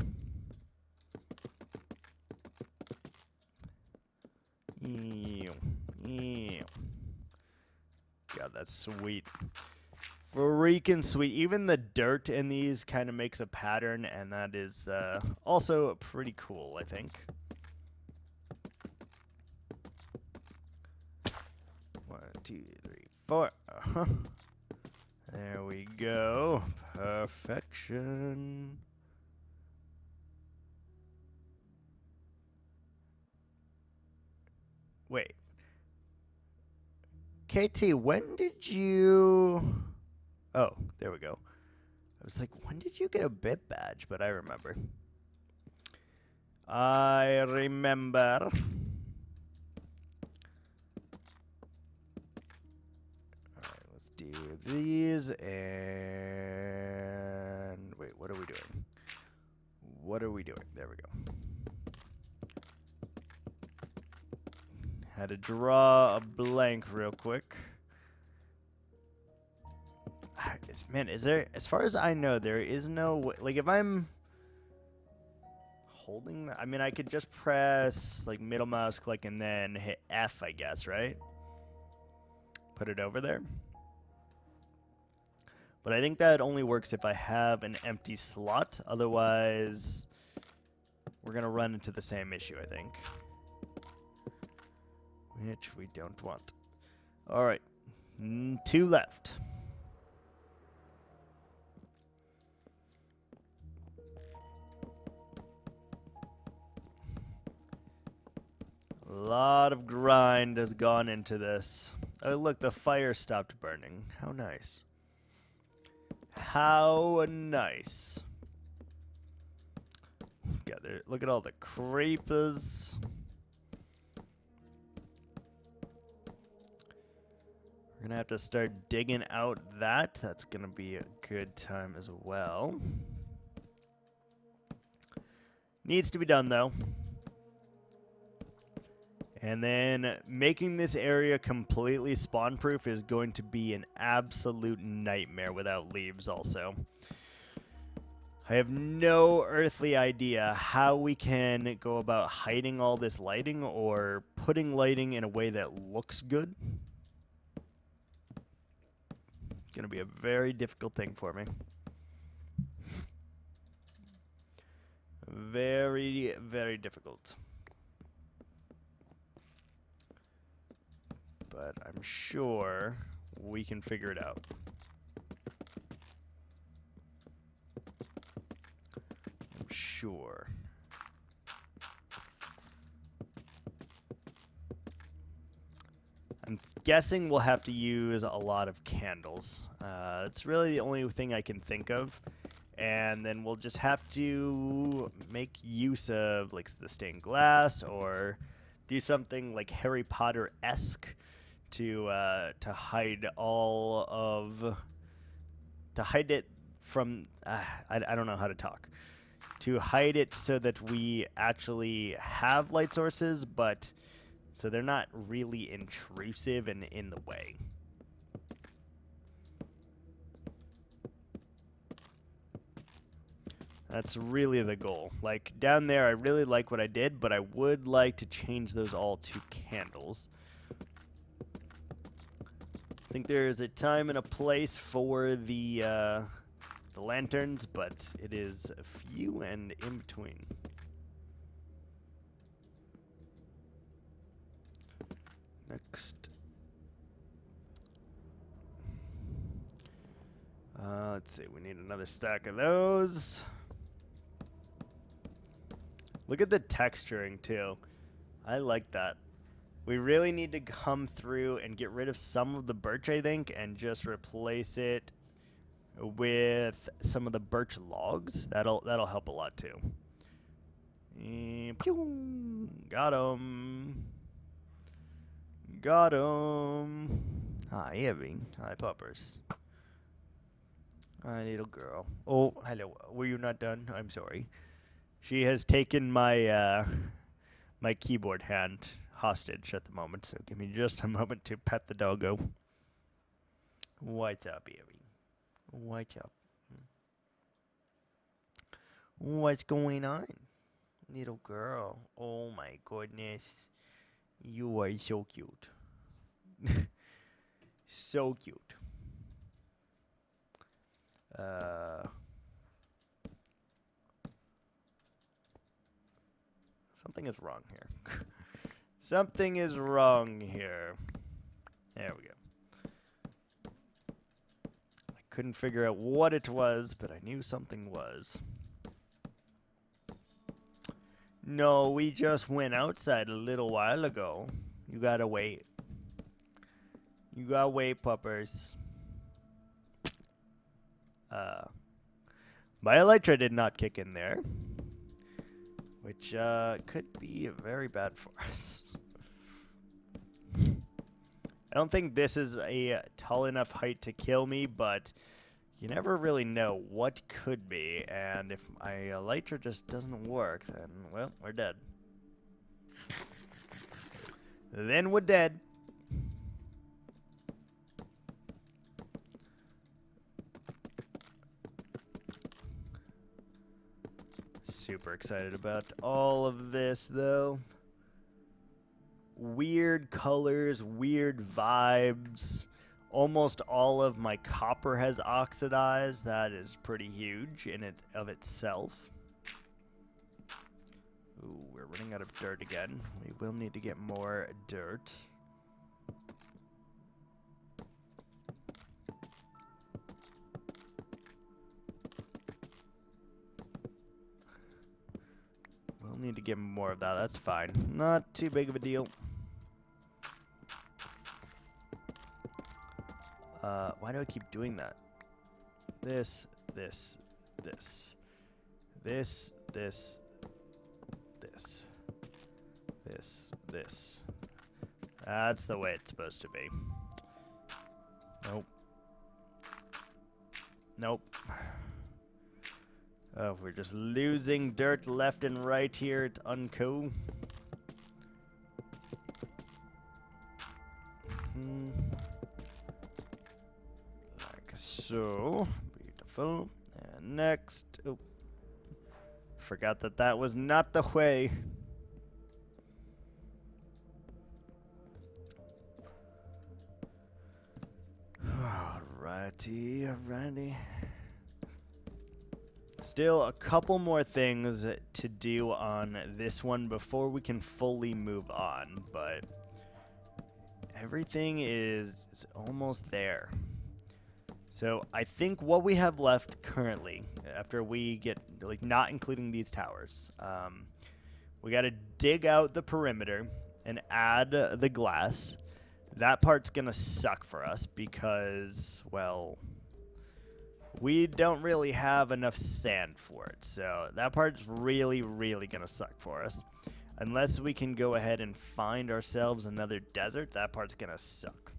God, that's sweet. Freaking sweet. Even the dirt in these kind of makes a pattern, and that is also pretty cool, I think. 1, 2, 3, 4. There we go. Perfection. Wait. KT, when did you... Oh, there we go. I was like, when did you get a bit badge? But I remember. I remember. Alright, let's do these and... Wait, what are we doing? What are we doing? There we go. Had to draw a blank real quick. Man, is there, as far as I know, there is no, like, if I'm holding, I mean, I could just press, like, middle mouse click and then hit F, I guess, right? Put it over there. But I think that only works if I have an empty slot. Otherwise, we're going to run into the same issue, I think. Which we don't want. Alright. 2 left. A lot of grind has gone into this. Oh, look, the fire stopped burning. How nice. How nice. Look at all the creepers. We're going to have to start digging out that. That's going to be a good time as well. Needs to be done, though. And then making this area completely spawn-proof is going to be an absolute nightmare without leaves also. I have no earthly idea how we can go about hiding all this lighting or putting lighting in a way that looks good. It's going to be a very difficult thing for me. Very, very difficult. But I'm sure we can figure it out. I'm sure. I'm guessing we'll have to use a lot of candles. It's really the only thing I can think of. And then we'll just have to make use of like the stained glass or do something like Harry Potter-esque to hide all of, to hide it from, I don't know how to talk, to hide it so that we actually have light sources, but so they're not really intrusive and in the way. That's really the goal. Like, down there, I really like what I did, but I would like to change those all to candles. I think there is a time and a place for the lanterns, but it is few and in between. Next. Let's see, we need another stack of those. Look at the texturing, too. I like that. We really need to come through and get rid of some of the birch, I think, and just replace it with some of the birch logs. That'll help a lot, too. Pew! Got him. Got him. Hi, Evie. Hi, puppers. Hi, little girl. Oh, hello. Were you not done? I'm sorry. She has taken my my keyboard hand hostage at the moment, so give me just a moment to pet the doggo. What's up, Evie? What's up? What's going on? Little girl. Oh my goodness. You are so cute. So cute. Something is wrong here. Something is wrong here. There we go. I couldn't figure out what it was, but I knew something was. No, we just went outside a little while ago. You gotta wait. You gotta wait, puppers. My elytra did not kick in there, which could be very bad for us. I don't think this is a tall enough height to kill me, but you never really know what could be, and if my elytra just doesn't work, then, well, we're dead. Then we're dead. Super excited about all of this, though. Weird colors, weird vibes. Almost all of my copper has oxidized. That is pretty huge in it of itself. Ooh, we're running out of dirt again. We will need to get more dirt. We'll need to get more of that. That's fine. Not too big of a deal. Why do I keep doing that? This. That's the way it's supposed to be. Nope. Nope. Oh, we're just losing dirt left and right here. It's uncool. Like so. Beautiful. And next. Oh. Forgot that that was not the way. Alrighty. Still a couple more things to do on this one before we can fully move on, but everything is almost there. So I think what we have left currently, after we get, like, not including these towers, we got to dig out the perimeter and add the glass. That part's going to suck for us because, well, we don't really have enough sand for it. So that part's really, really going to suck for us. Unless we can go ahead and find ourselves another desert, that part's going to suck.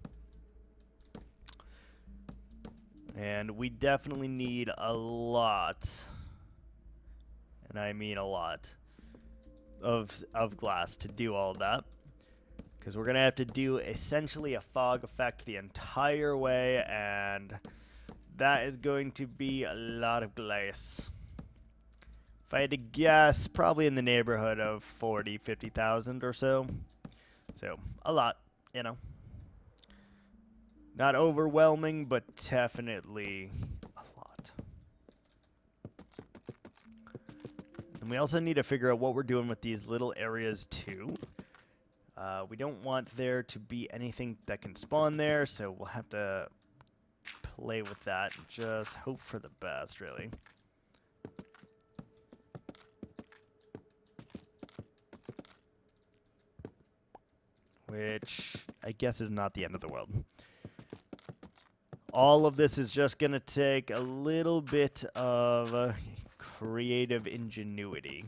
And we definitely need a lot, and I mean a lot, of glass to do all that. Because we're going to have to do essentially a fog effect the entire way, and that is going to be a lot of glass. If I had to guess, probably in the neighborhood of 40, 50,000 or so. So, a lot, you know. Not overwhelming, but definitely a lot. And we also need to figure out what we're doing with these little areas, too. We don't want there to be anything that can spawn there, so we'll have to play with that and just hope for the best, really. Which I guess is not the end of the world. All of this is just going to take a little bit of creative ingenuity.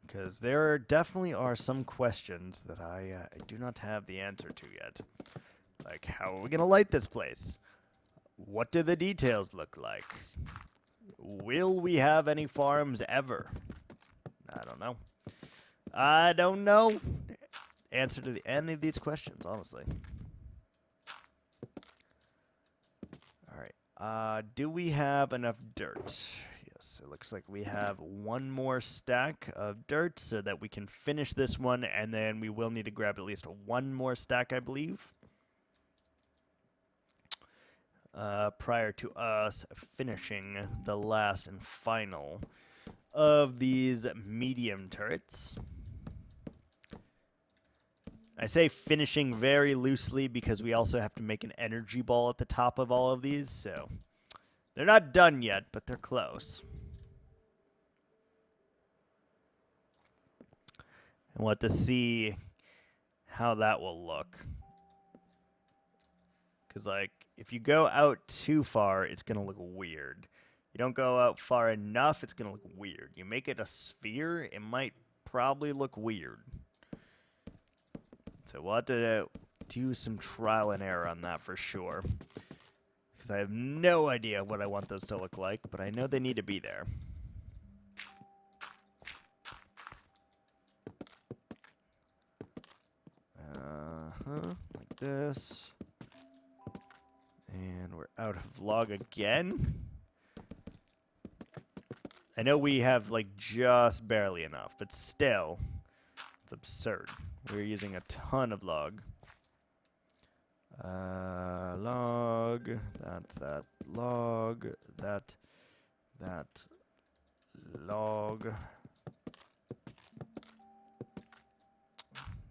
Because there definitely are some questions that I do not have the answer to yet. Like, how are we going to light this place? What do the details look like? Will we have any farms ever? I don't know. I don't know answer to any of these questions, honestly. Alright. Do we have enough dirt? Yes, it looks like we have one more stack of dirt so that we can finish this one, and then we will need to grab at least one more stack, I believe. Prior to us finishing the last and final of these medium turrets. I say finishing very loosely because we also have to make an energy ball at the top of all of these, so they're not done yet, but they're close. And we'll have to see how that will look. Because, like, if you go out too far, it's going to look weird. You don't go out far enough, it's going to look weird. You make it a sphere, it might probably look weird. So we'll have to do some trial and error on that for sure. Because I have no idea what I want those to look like, but I know they need to be there. Like this. And we're out of log again. I know we have, like, just barely enough, but still, it's absurd. We're using a ton of log. Log, that, log, that, log.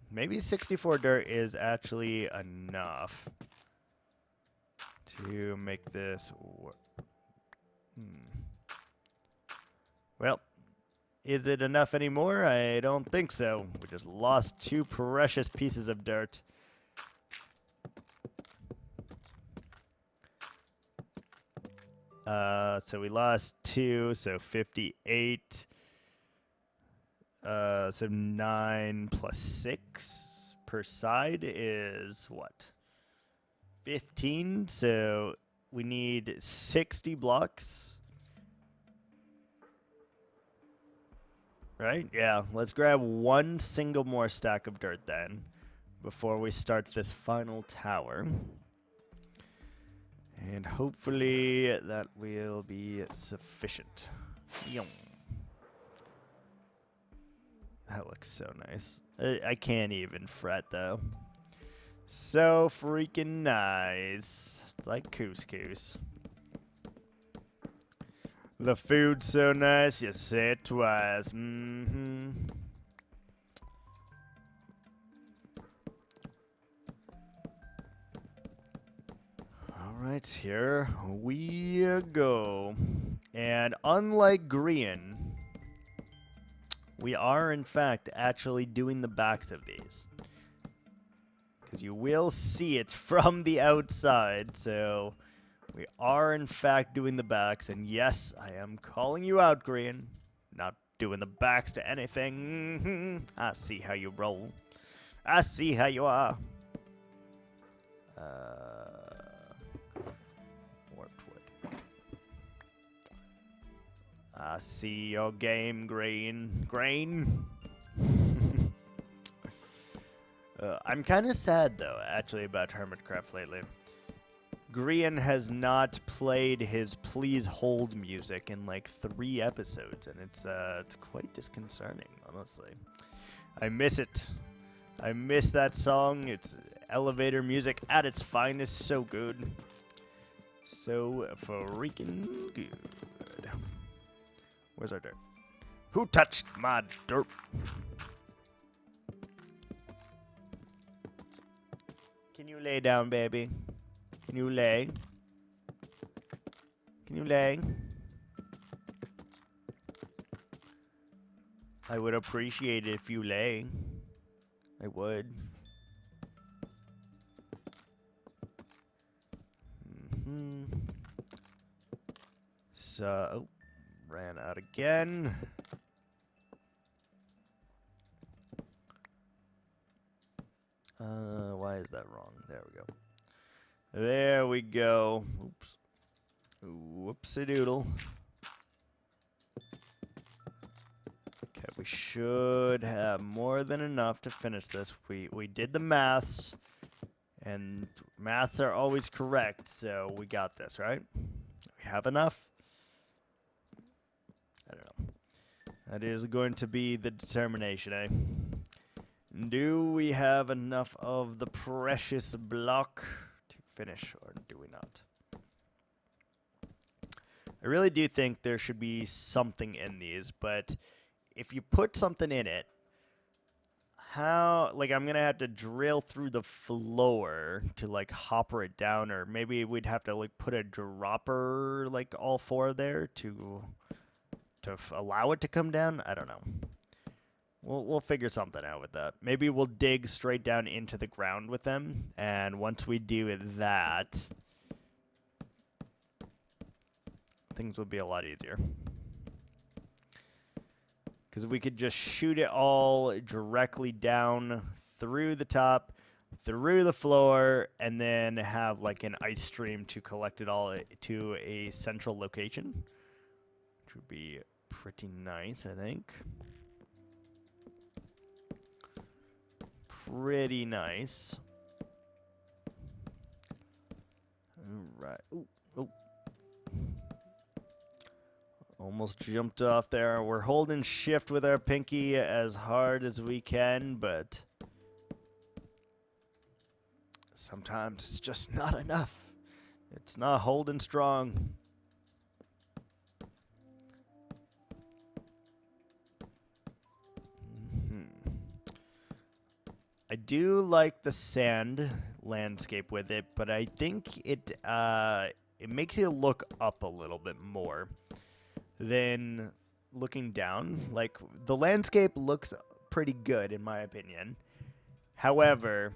Maybe 64 dirt is actually enough to make this work. Well, is it enough anymore? I don't think so. We just lost 2 precious pieces of dirt. So we lost 2, so 58. So 9 plus 6 per side is what? 15, so we need 60 blocks. Right? Yeah, let's grab one single more stack of dirt then before we start this final tower. And hopefully that will be sufficient. That looks so nice. I can't even fret though. So freaking nice. It's like couscous. The food's so nice, you say it twice. Alright, here we go. And unlike green, we are in fact actually doing the backs of these. Because you will see it from the outside, so we are in fact doing the backs, and yes, I am calling you out, green. Not doing the backs to anything. I see how you roll. I see how you are. Warped wood. I see your game, green. Green. I'm kind of sad, though, actually, about Hermitcraft lately. Grian has not played his Please Hold music in like 3 episodes, and it's quite disconcerting, honestly. I miss it. I miss that song. It's elevator music at its finest. So good. So freaking good. Where's our dirt? Who touched my dirt? Can you lay down, baby? Can you lay? Can you lay? I would appreciate it if you lay. I would. So, oh, ran out again. Why is that wrong? There we go. There we go. Oops. Whoopsie doodle. Okay, we should have more than enough to finish this. We did the maths, and maths are always correct, so we got this, right? We have enough? I don't know. That is going to be the determination, eh? Do we have enough of the precious block to finish, or do we not? I really do think there should be something in these, but if you put something in it, how, like, I'm gonna have to drill through the floor to, like, hopper it down, or maybe we'd have to, like, put a dropper, like, all 4 there to allow it to come down. I don't know. We'll figure something out with that. Maybe we'll dig straight down into the ground with them, and once we do that, things will be a lot easier. Because we could just shoot it all directly down through the top, through the floor, and then have like an ice stream to collect it all to a central location, which would be pretty nice, I think. Pretty nice. Alright. Ooh, oh. Almost jumped off there. We're holding shift with our pinky as hard as we can, but sometimes it's just not enough. It's not holding strong. I do like the sand landscape with it, but I think it makes you look up a little bit more than looking down. Like, the landscape looks pretty good in my opinion. However,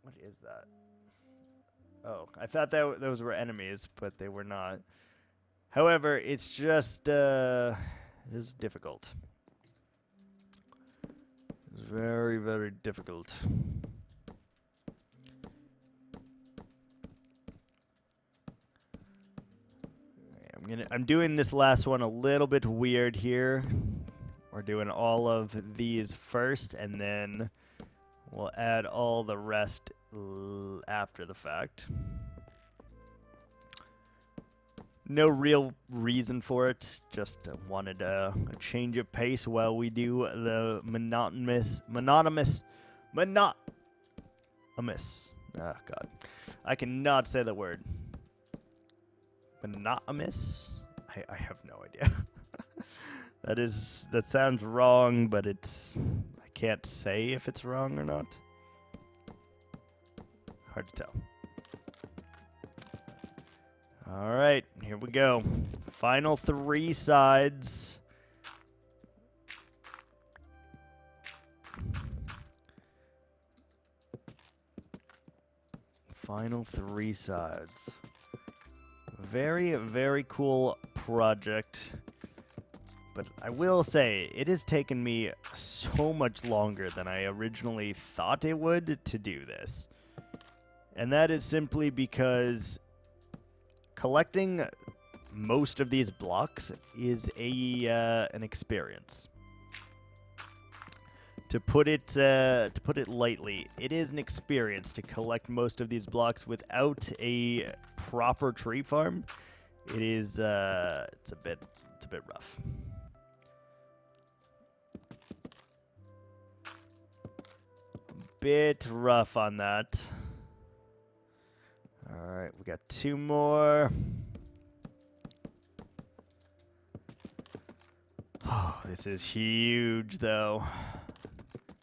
what is that? Oh, I thought that those were enemies, but they were not. However, it's just, it is difficult. It's very, very difficult. I'm doing this last one a little bit weird here. We're doing all of these first, and then we'll add all the rest after the fact. No real reason for it. Just wanted a change of pace while we do the monotonous. Oh, God. I cannot say the word. Monotonous? I have no idea. That sounds wrong, but I can't say if it's wrong or not. Hard to tell. All right, here we go. Final 3 sides. Final 3 sides. Very, very cool project. But I will say, it has taken me so much longer than I originally thought it would to do this. And that is simply because collecting most of these blocks is an experience. To put it lightly, it is an experience to collect most of these blocks without a proper tree farm. It is it's a bit rough. Bit rough on that. All right, we got 2 more. Oh, this is huge though.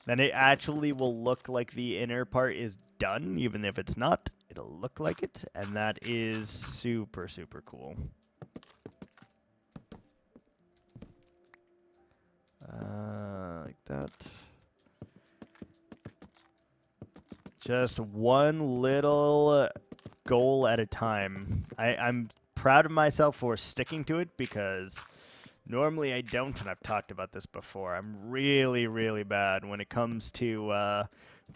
Then it actually will look like the inner part is done, even if it's not. It'll look like it, and that is super, super cool. Like that. Just one little goal at a time. I'm proud of myself for sticking to it because normally I don't, and I've talked about this before. I'm really, really bad when it comes to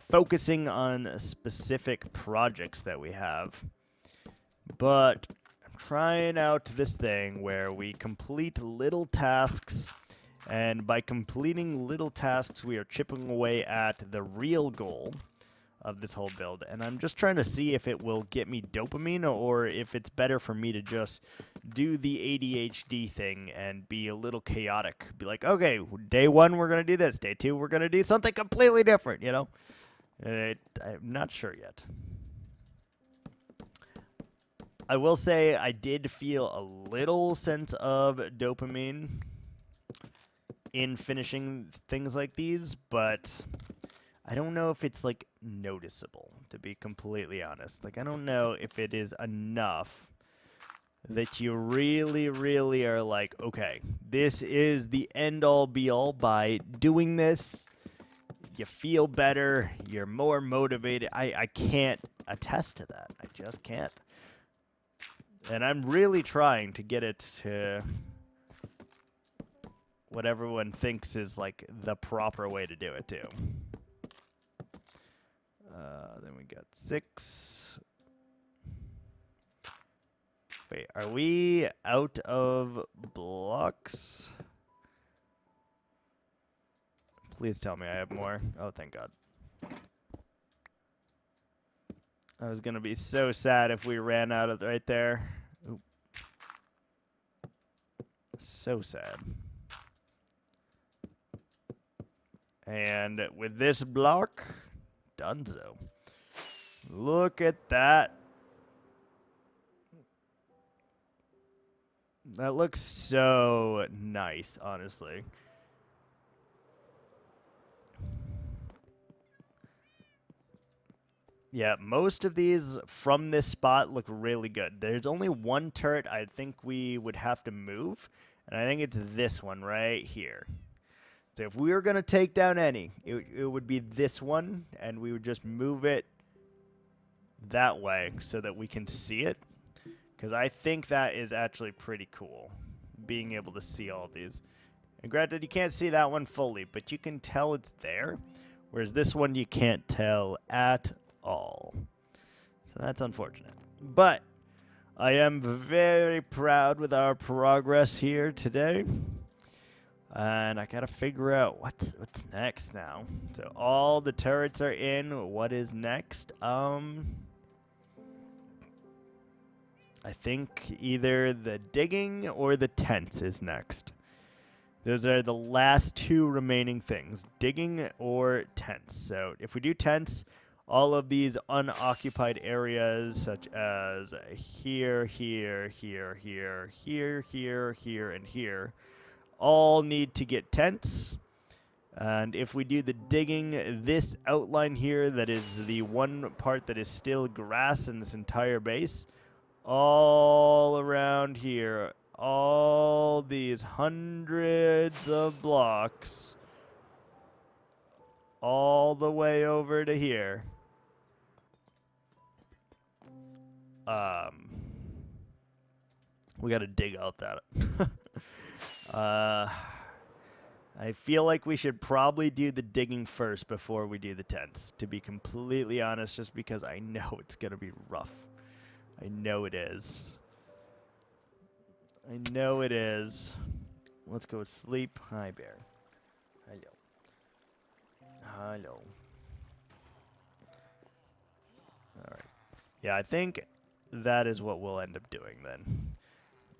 focusing on specific projects that we have. But I'm trying out this thing where we complete little tasks, and by completing little tasks, we are chipping away at the real goal of this whole build. And I'm just trying to see if it will get me dopamine or if it's better for me to just do the ADHD thing and be a little chaotic. Be like, okay, day 1 we're going to do this. Day 2 we're going to do something completely different, you know? I'm not sure yet. I will say I did feel a little sense of dopamine in finishing things like these, but I don't know if it's, like, noticeable, to be completely honest. Like, I don't know if it is enough that you really, really are like, okay, this is the end-all, be-all. By doing this, you feel better, you're more motivated. I can't attest to that. I just can't. And I'm really trying to get it to what everyone thinks is, like, the proper way to do it, too. Then we got 6. Wait, are we out of blocks? Please tell me I have more. Oh, thank God. I was going to be so sad if we ran out of right there. Oop. So sad. And with this block, donezo. Look at that. That looks so nice, honestly. Yeah, most of these from this spot look really good. There's only one turret I think we would have to move, and I think it's this one right here. So if we were going to take down any, it would be this one, and we would just move it that way so that we can see it. Because I think that is actually pretty cool, being able to see all of these. And granted, you can't see that one fully, but you can tell it's there, whereas this one you can't tell at all. So that's unfortunate. But I am very proud with our progress here today. And I gotta figure out what's next now. So all the turrets are in. What is next? I think either the digging or the tents is next. Those are the last 2 remaining things, digging or tents. So if we do tents, all of these unoccupied areas, such as here, here, here, here, here, here, here, and here, all need to get tents. And if we do the digging, this outline here, that is the one part that is still grass in this entire base, all around here, all these hundreds of blocks, all the way over to here. We gotta dig out that. I feel like we should probably do the digging first before we do the tents, to be completely honest, just because I know it's gonna be rough. I know it is. I know it is. Let's go sleep. Hi, bear. Hello. Hello. All right. Yeah, I think that is what we'll end up doing then.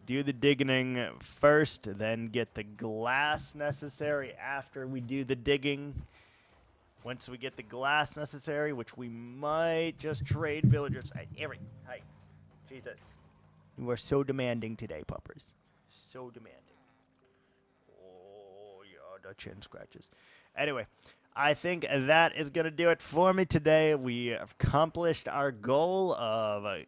Do the digging first, then get the glass necessary after we do the digging. Once we get the glass necessary, which we might just trade villagers. Hey, Eric, hi. Jesus. You are so demanding today, puppers. So demanding. Oh, yeah, the chin scratches. Anyway, I think that is going to do it for me today. We have accomplished our goal of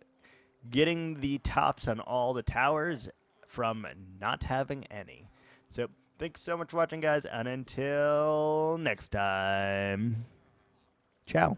getting the tops on all the towers from not having any. So, thanks so much for watching, guys, and until next time, ciao.